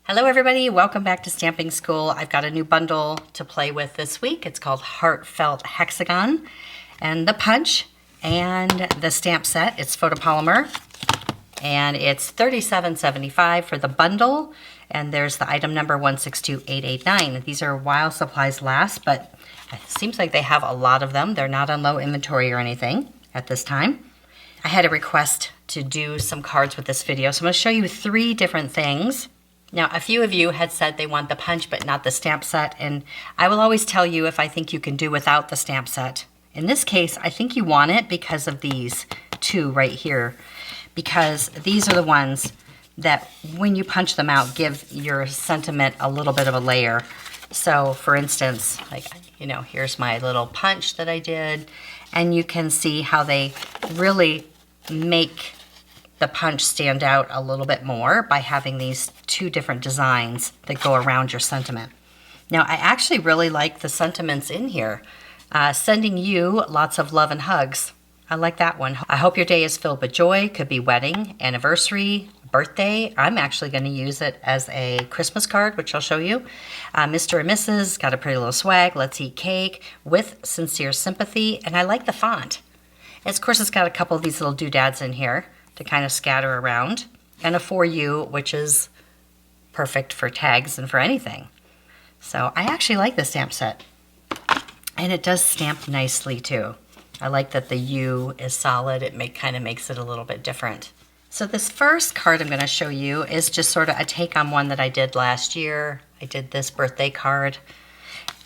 Hello everybody, welcome back to Stamping School. I've got a new bundle to play with this week. It's called Heartfelt Hexagon, and the punch and the stamp set. It's photopolymer, and it's $37.75 for the bundle, and there's the item number 162889. These are while supplies last, but it seems like they have a lot of them. They're not on low inventory or anything at this time. I had a request to do some cards with this video, so I'm going to show you 3 different things. Now, a few of you had said they want the punch but not the stamp set, and I will always tell you if I think you can do without the stamp set. In this case, I think you want it because of these 2 right here, because these are the ones that when you punch them out give your sentiment a little bit of a layer. So for instance, like, here's my little punch that I did, and you can see how they really make the punch stand out a little bit more by having these 2 different designs that go around your sentiment. Now, I actually really like the sentiments in here. Sending you lots of love and hugs. I like that one. I hope your day is filled with joy. Could be wedding, anniversary, birthday. I'm actually going to use it as a Christmas card, which I'll show you. Mr. and Mrs. got a pretty little swag. Let's eat cake with sincere sympathy. And I like the font. And of course, it's got a couple of these little doodads in here to kind of scatter around, and a for you, which is perfect for tags and for anything. So I actually like the stamp set, and it does stamp nicely too. I like that the U is solid. It kind of makes it a little bit different. So this first card I'm going to show you is just sort of a take on one that I did last year. I did this birthday card,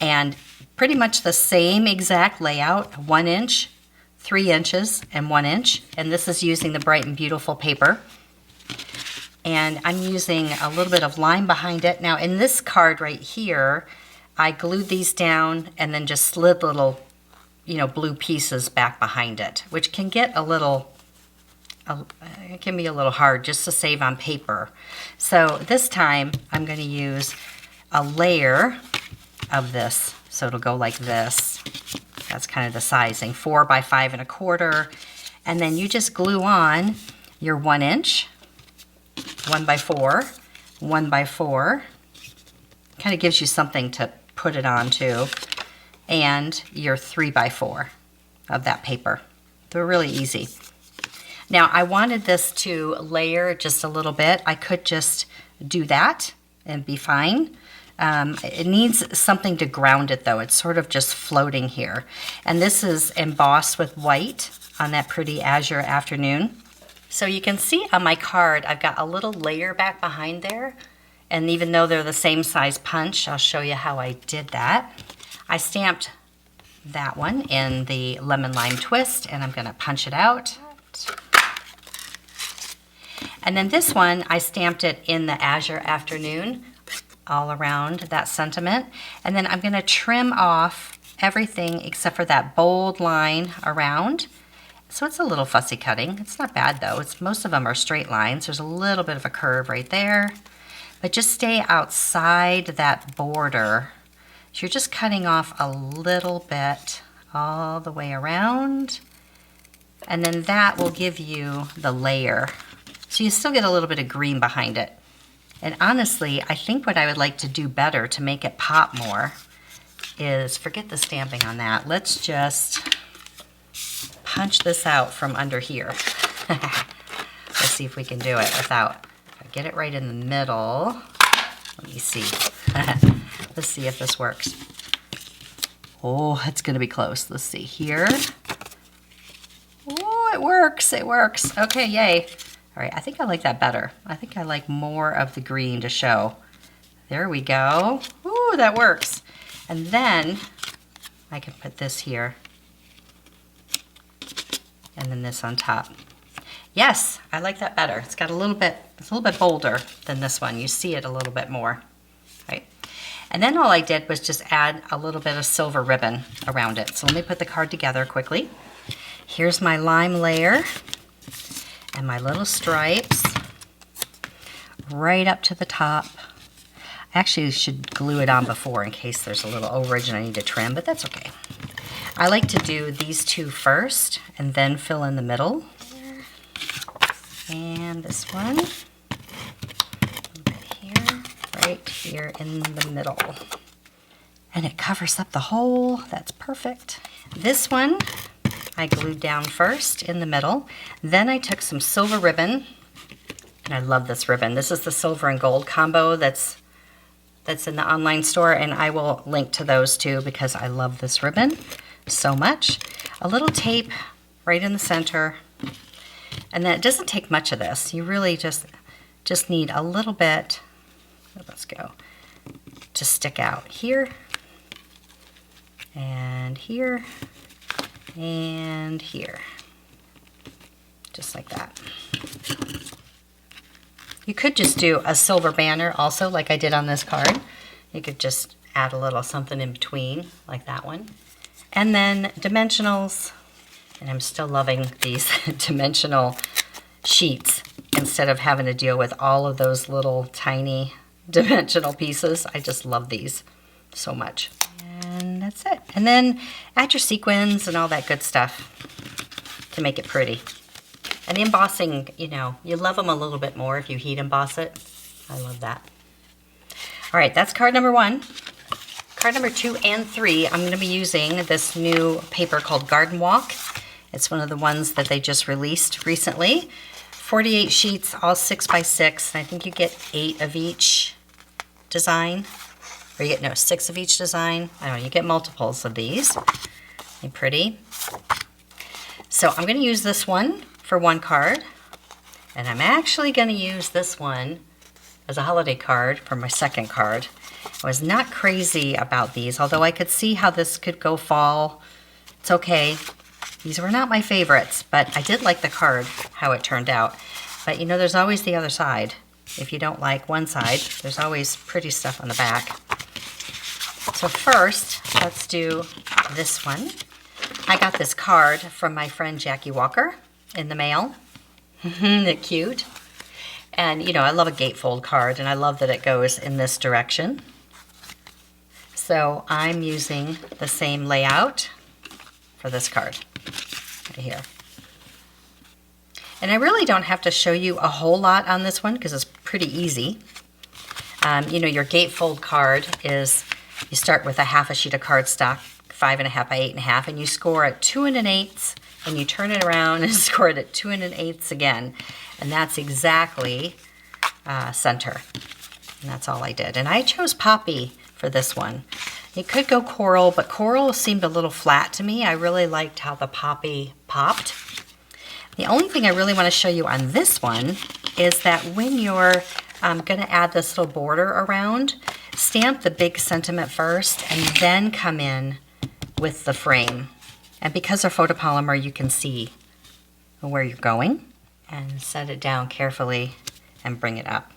and pretty much the same exact layout, 1 inch, 3 inches, and 1 inch. And this is using the Bright and Beautiful paper. And I'm using a little bit of lime behind it. Now in this card right here, I glued these down and then just slid little, blue pieces back behind it, which can get it can be a little hard just to save on paper. So this time I'm going to use a layer of this. So it'll go like this. That's kind of the sizing, 4 by 5 1/4. And then you just glue on your 1 inch, 1 by 4, 1 by 4. Kind of gives you something to put it onto, and your 3 by 4 of that paper. They're really easy. Now I wanted this to layer just a little bit. I could just do that and be fine. It needs something to ground it though. It's sort of just floating here. And this is embossed with white on that pretty azure afternoon. So you can see on my card, I've got a little layer back behind there. And even though they're the same size punch, I'll show you how I did that. I stamped that one in the lemon lime twist, and I'm gonna punch it out. And then this one, I stamped it in the azure afternoon, all around that sentiment. And then I'm going to trim off everything except for that bold line around. So it's a little fussy cutting. It's not bad though. Most of them are straight lines. There's a little bit of a curve right there. But just stay outside that border. So you're just cutting off a little bit all the way around. And then that will give you the layer. So you still get a little bit of green behind it. And honestly, I think what I would like to do better to make it pop more is, forget the stamping on that. Let's just punch this out from under here. Let's see if we can do it without, get it right in the middle. Let me see. Let's see if this works. Oh, it's gonna be close. Let's see here. Oh, it works, it works. Okay, yay. All right, I think I like that better. I think I like more of the green to show. There we go. Ooh, that works. And then I can put this here. And then this on top. Yes, I like that better. It's a little bit bolder than this one. You see it a little bit more. Right. And then all I did was just add a little bit of silver ribbon around it. So let me put the card together quickly. Here's my lime layer. And my little stripes right up to the top. I actually should glue it on before in case there's a little overage and I need to trim, but that's okay. I like to do these 2 first and then fill in the middle. And this one. right here in the middle. And it covers up the hole. That's perfect. This one I glued down first in the middle. Then I took some silver ribbon, and I love this ribbon. This is the silver and gold combo that's in the online store, and I will link to those too because I love this ribbon so much. A little tape right in the center, and then it doesn't take much of this. You really just need a little bit, let's go, to stick out here, and here, and here, just like that. You could just do a silver banner also, like I did on this card. You could just add a little something in between, like that one. And then dimensionals, and I'm still loving these dimensional sheets instead of having to deal with all of those little tiny dimensional pieces. I just love these so much. And that's it. And then add your sequins and all that good stuff to make it pretty. And the embossing, you know, you love them a little bit more if you heat emboss it. I love that. All right, that's card number 1. Card number 2 and 3, I'm going to be using this new paper called Garden Walk. It's one of the ones that they just released recently. 48 sheets, all 6 by 6. And I think you get 8 of each design. Or you get, no, 6 of each design. I don't know, you get multiples of these. They're pretty. So I'm going to use this one for one card. And I'm actually going to use this one as a holiday card for my second card. I was not crazy about these, although I could see how this could go fall. It's okay. These were not my favorites, but I did like the card, how it turned out. But you know, there's always the other side. If you don't like one side, there's always pretty stuff on the back. So first, let's do this one. I got this card from my friend Jackie Walker in the mail. Isn't it cute? And you know, I love a gatefold card, and I love that it goes in this direction. So I'm using the same layout for this card right here. And I really don't have to show you a whole lot on this one because it's pretty easy. You know, your gatefold card is, you start with a half a sheet of cardstock, 5.5 by 8.5, and you score at 2 1/8, and you turn it around and score it at 2 1/8 again. And that's exactly center. And that's all I did. And I chose Poppy for this one. You could go coral, but coral seemed a little flat to me. I really liked how the poppy popped. The only thing I really want to show you on this one is that when you're going to add this little border around, stamp the big sentiment first and then come in with the frame. And because they're photopolymer, you can see where you're going. And set it down carefully and bring it up.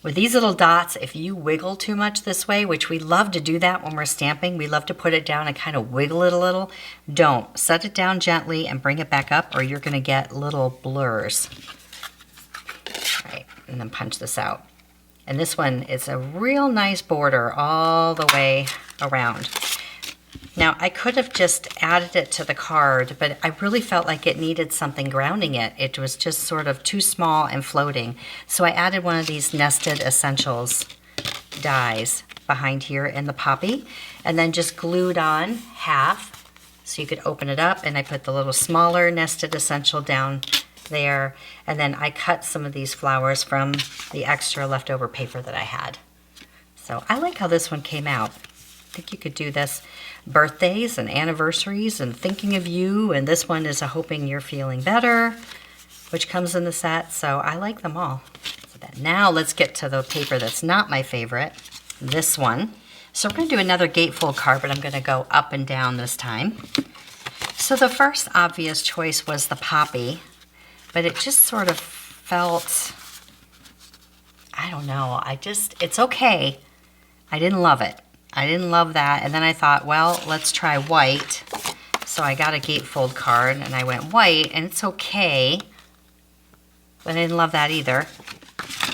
With these little dots, if you wiggle too much this way, which we love to do that when we're stamping, we love to put it down and kind of wiggle it a little. Don't. Set it down gently and bring it back up, or you're going to get little blurs. All right, and then punch this out. And this one is a real nice border all the way around. Now, I could have just added it to the card, but I really felt like it needed something grounding it. It was just sort of too small and floating. So I added one of these Nested Essentials dies behind here in the poppy, and then just glued on half so you could open it up. And I put the little smaller Nested Essential down there, and then I cut some of these flowers from the extra leftover paper that I had. So I like how this one came out. I think you could do this birthdays and anniversaries and thinking of you, and this one is a hoping you're feeling better, which comes in the set. So I like them all. Now let's get to the paper that's not my favorite, this one. So we're going to do another gatefold card, but I'm going to go up and down this time. So the first obvious choice was the poppy, but it just sort of felt, I don't know, it's okay. I didn't love it. I didn't love that, and then I thought, well, let's try white. So I got a gatefold card, and I went white, and it's okay, but I didn't love that either.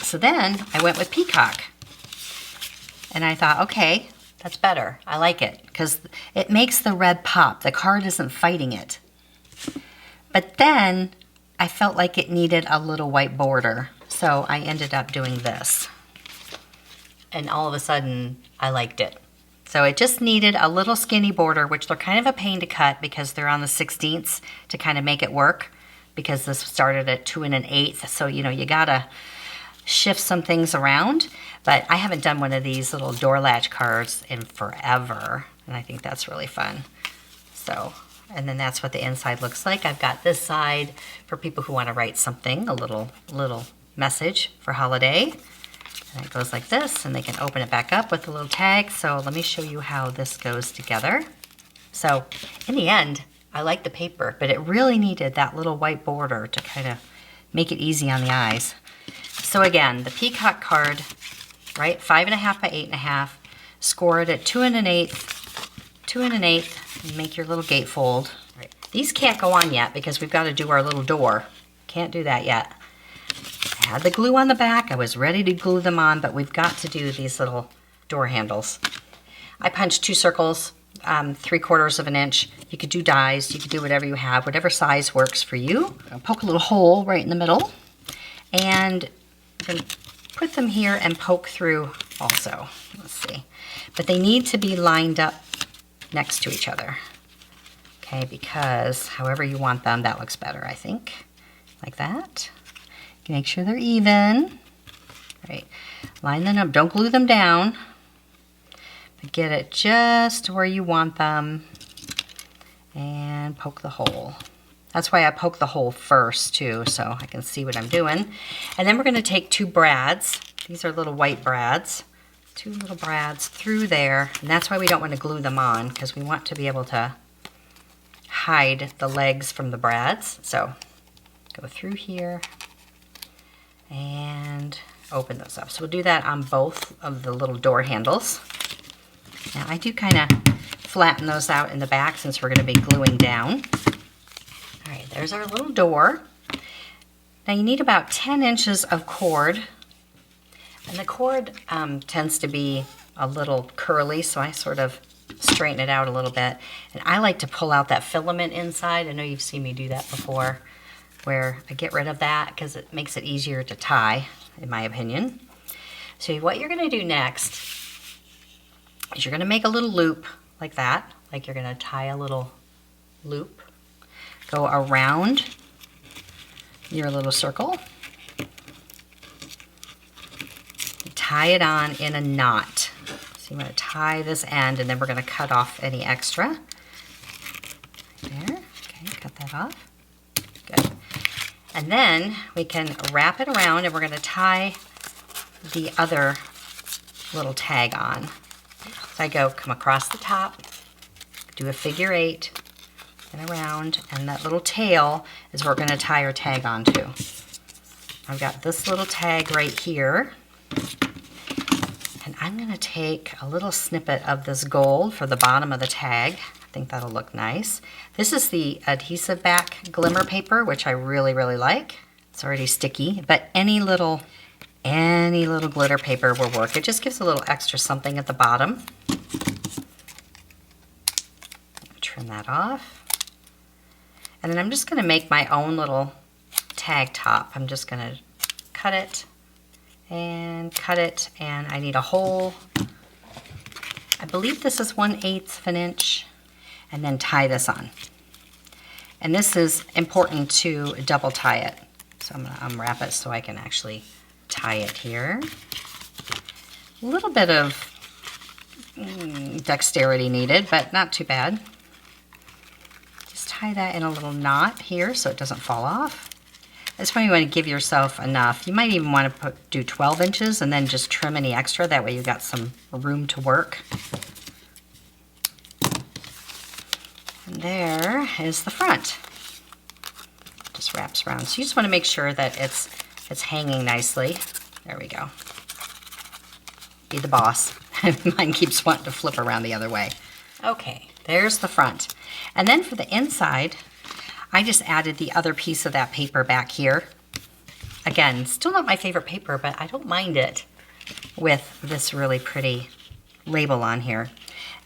So then I went with peacock, and I thought, okay, that's better. I like it, because it makes the red pop. The card isn't fighting it. But then I felt like it needed a little white border, so I ended up doing this. and all of a sudden I liked it. So it just needed a little skinny border, which they're kind of a pain to cut because they're on the 16ths to kind of make it work, because this started at 2 1/8. So, you know, you gotta shift some things around. But I haven't done one of these little door latch cards in forever, and I think that's really fun. So, and then that's what the inside looks like. I've got this side for people who want to write something, a little message for holiday. And it goes like this, and they can open it back up with a little tag. So let me show you how this goes together. So in the end, I like the paper, but it really needed that little white border to kind of make it easy on the eyes. So again, the peacock card, right, 5.5 by 8.5, scored at 2 1/8, 2 1/8, and make your little gatefold. Right. These can't go on yet because we've got to do our little door. Can't do that yet. I had the glue on the back. I was ready to glue them on, but we've got to do these little door handles. I punched 2 circles, 3/4 of an inch. You could do dies. You could do whatever you have, whatever size works for you. I'll poke a little hole right in the middle, and I'm going to put them here and poke through also. Let's see. But they need to be lined up next to each other. Okay, because however you want them, that looks better, I think. Like that. Make sure they're even. Right. Line them up. Don't glue them down. But get it just where you want them. And poke the hole. That's why I poke the hole first too, so I can see what I'm doing. And then we're going to take 2 brads. These are little white brads. 2 little brads through there. And that's why we don't want to glue them on, because we want to be able to hide the legs from the brads. So go through here and open those up. So we'll do that on both of the little door handles. Now I do kind of flatten those out in the back since we're going to be gluing down. All right, there's our little door. Now you need about 10 inches of cord. And the cord tends to be a little curly, so I sort of straighten it out a little bit. And I like to pull out that filament inside. I know you've seen me do that before, where I get rid of that because it makes it easier to tie, in my opinion. So what you're going to do next is you're going to make a little loop like that, like you're going to tie a little loop. Go around your little circle. Tie it on in a knot. So you want to tie this end, and then we're going to cut off any extra. There. Okay, cut that off. Good. And then we can wrap it around, and we're going to tie the other little tag on. So I come across the top, do a figure 8, and around, and that little tail is where we're going to tie our tag onto. I've got this little tag right here, and I'm going to take a little snippet of this gold for the bottom of the tag. I think that'll look nice. This is the adhesive back glimmer paper, which I really, really like. It's already sticky, but any little glitter paper will work. It just gives a little extra something at the bottom. Trim that off. And then I'm just going to make my own little tag top. I'm just going to cut it, and I need a hole. I believe this is 1/8 of an inch, and then tie this on. And this is important to double tie it. So I'm going to unwrap it so I can actually tie it here. A little bit of dexterity needed, but not too bad. Tie that in a little knot here so it doesn't fall off. That's why you want to give yourself enough. You might even want to do 12 inches and then just trim any extra. That way you've got some room to work. And there is the front. Just wraps around. So you just want to make sure that it's hanging nicely. There we go. Be the boss. Mine keeps wanting to flip around the other way. Okay, there's the front. And then for the inside, I just added the other piece of that paper back here. Again, still not my favorite paper, but I don't mind it with this really pretty label on here.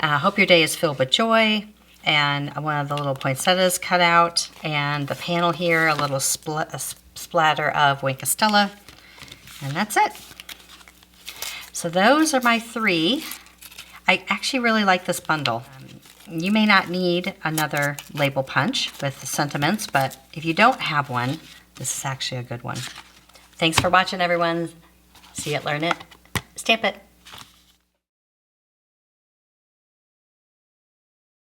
Hope your day is filled with joy. And one of the little poinsettias cut out. And the panel here, a little splatter of Wink of Stella. And that's it. So those are my 3. I actually really like this bundle. You may not need another label punch with sentiments, but if you don't have one, this is actually a good one. Thanks for watching, everyone. See it, learn it, stamp it.